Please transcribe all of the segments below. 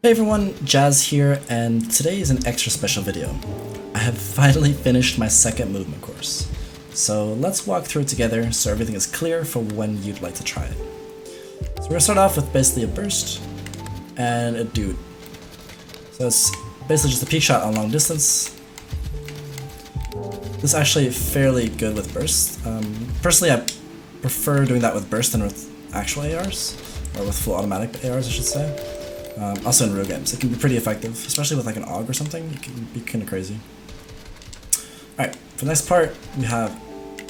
Hey everyone, Jazz here, and today is an extra special video. I have finally finished my second movement course. So let's walk through it together so everything is clear for when you'd like to try it. So we're gonna start off with basically a burst and a dude. So it's basically just a peak shot on long distance. This is actually fairly good with burst. Personally, I prefer doing that with burst than with actual ARs, or with full automatic ARs I should say. Also in real games, it can be pretty effective, especially with like an AUG or something. It can be kind of crazy. Alright, for the next part, we have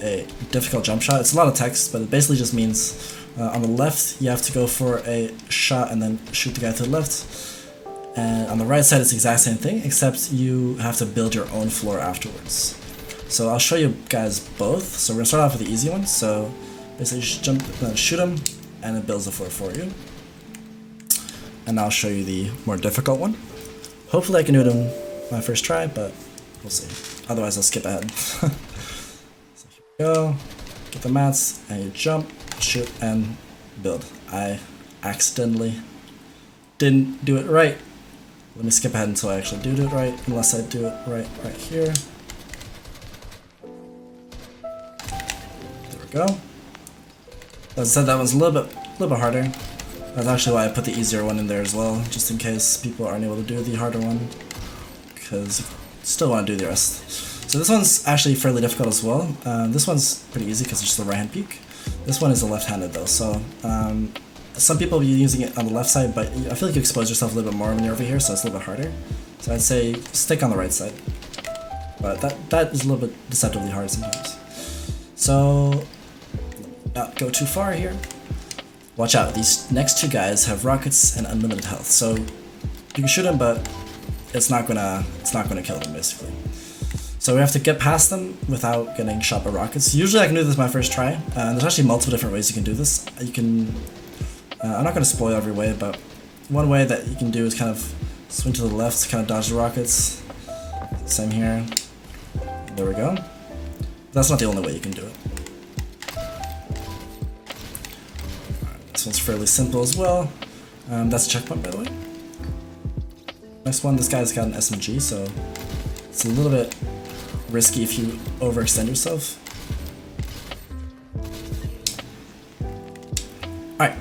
a difficult jump shot. It's a lot of text, but it basically just means on the left, you have to go for a shot and then shoot the guy to the left. And on the right side, it's the exact same thing, except you have to build your own floor afterwards. So I'll show you guys both. So we're gonna start off with the easy one. So basically just jump, shoot him, and it builds the floor for you. And I'll show you the more difficult one. Hopefully I can do it in my first try, but we'll see. Otherwise I'll skip ahead. So here we go, get the mats, and you jump, shoot, and build. I accidentally didn't do it right. Let me skip ahead until I actually do it right, unless I do it right here. There we go. As I said, that one's a little bit harder. That's actually why I put the easier one in there as well, just in case people aren't able to do the harder one, because you still want to do the rest. So this one's actually fairly difficult as well. This one's pretty easy because it's just the right hand peek. This one is a left-handed though, so some people will be using it on the left side, but I feel like you expose yourself a little bit more when you're over here, so it's a little bit harder. So I'd say stick on the right side, but that is a little bit deceptively hard sometimes. So not go too far here. Watch out, these next two guys have rockets and unlimited health, so you can shoot them, but it's not gonna kill them basically. So we have to get past them without getting shot by rockets. Usually I can do this my first try. There's actually multiple different ways you can do this. You can, I'm not gonna spoil every way, but one way that you can do is kind of swing to the left to kind of dodge the rockets. Same here. There we go. That's not the only way you can do it. This one's fairly simple as well. That's a checkpoint, by the way. Next one, this guy's got an SMG, so it's a little bit risky if you overextend yourself. Alright,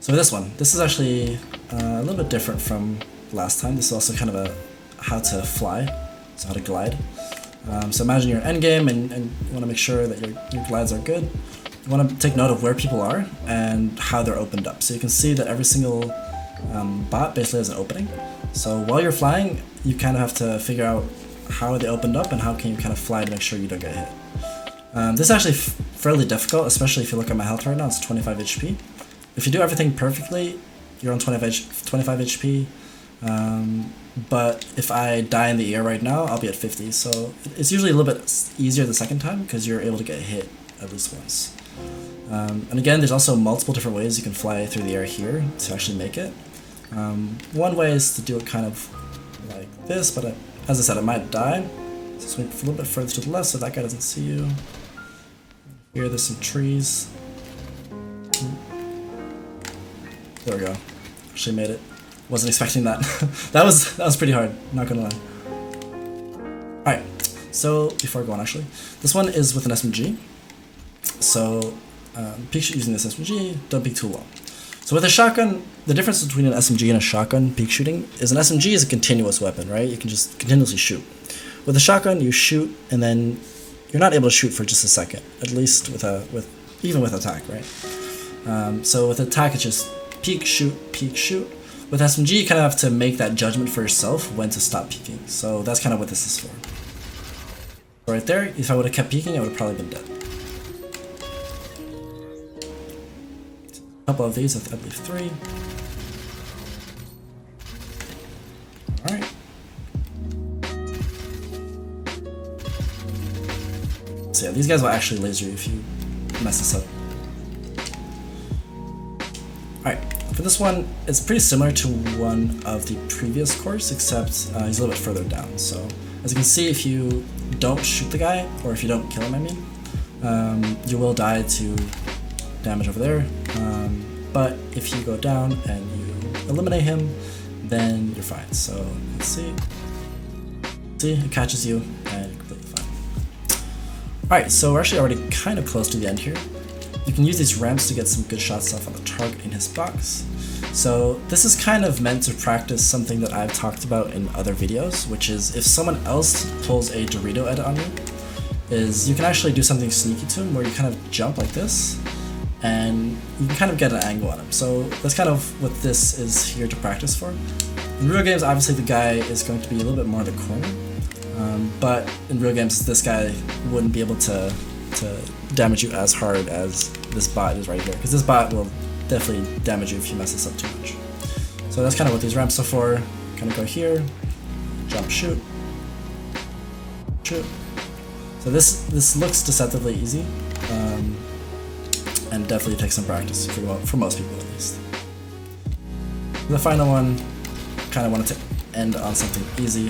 so this one, this is actually a little bit different from last time. This is also kind of a how to fly, so how to glide. So imagine you're in endgame and you want to make sure that your glides are good. You want to take note of where people are and how they're opened up. So you can see that every single bot basically has an opening. So while you're flying, you kind of have to figure out how are they opened up and how can you kind of fly to make sure you don't get hit. This is actually fairly difficult, especially if you look at my health right now, it's 25 HP. If you do everything perfectly, you're on 25 HP. But if I die in the air right now, I'll be at 50. So it's usually a little bit easier the second time because you're able to get hit at least once. And again, there's also multiple different ways you can fly through the air here to actually make it. One way is to do it kind of like this, but as I said, I might die. So swing a little bit further to the left so that guy doesn't see you. Here, there's some trees. There we go. Actually made it. Wasn't expecting that. that was pretty hard, not gonna lie. Alright, so before I go on actually, this one is with an SMG. So peek shoot using this SMG, don't peek too long. So with a shotgun, the difference between an SMG and a shotgun peek shooting is an SMG is a continuous weapon, right? You can just continuously shoot. With a shotgun, you shoot and then you're not able to shoot for just a second, at least even with attack, right? So with attack, it's just peek, shoot, peek, shoot. With SMG, you kind of have to make that judgment for yourself when to stop peeking. So that's kind of what this is for. Right there, if I would have kept peeking, I would have probably been dead. A couple of these, I believe 3. Alright. So yeah, these guys will actually laser you if you mess this up. Alright, for this one, it's pretty similar to one of the previous course, except he's a little bit further down. So as you can see, if you don't shoot the guy, or if you don't kill him, I mean, you will die to damage over there. But if you go down and you eliminate him, then you're fine. So let's see. See, it catches you and you're completely fine. Alright, so we're actually already kind of close to the end here. You can use these ramps to get some good shots off on the target in his box. So this is kind of meant to practice something that I've talked about in other videos, which is if someone else pulls a Dorito edit on you, is you can actually do something sneaky to him where you kind of jump like this and you can kind of get an angle on him. So that's kind of what this is here to practice for. In real games, obviously the guy is going to be a little bit more in the corner, but in real games this guy wouldn't be able to damage you as hard as this bot is right here, because this bot will definitely damage you if you mess this up too much. So that's kind of what these ramps are for. Kind of go here, jump, shoot, shoot. So this looks deceptively easy, and definitely takes some practice for most people at least. The final one, kind of wanted to end on something easy,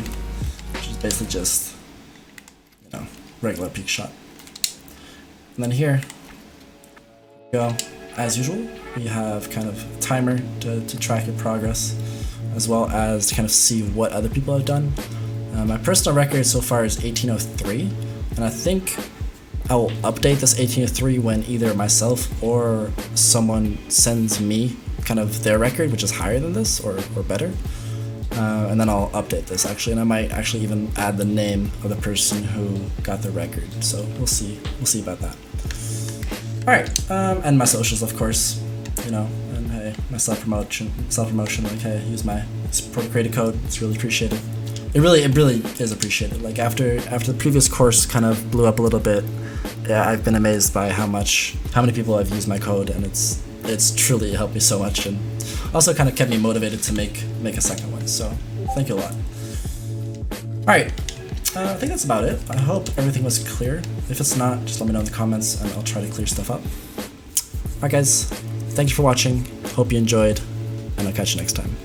which is basically just, you know, regular peek shot. And then here we go. As usual, we have kind of a timer to track your progress, as well as to kind of see what other people have done. My personal record so far is 1803, and I think I will update this 1803 when either myself or someone sends me kind of their record, which is higher than this or better. And then I'll update this actually, and I might actually even add the name of the person who got the record. So we'll see about that. Alright, and my socials, of course, you know, and hey, my self-promotion, like, hey, use my support creator code, it's really appreciated. It really is appreciated. Like, after the previous course kind of blew up a little bit, yeah, I've been amazed by how many people have used my code, and it's truly helped me so much, and also kind of kept me motivated to make a second one, so thank you a lot. Alright. I think that's about it. I hope everything was clear. If it's not, just let me know in the comments and I'll try to clear stuff up. Alright guys, thank you for watching, hope you enjoyed, and I'll catch you next time.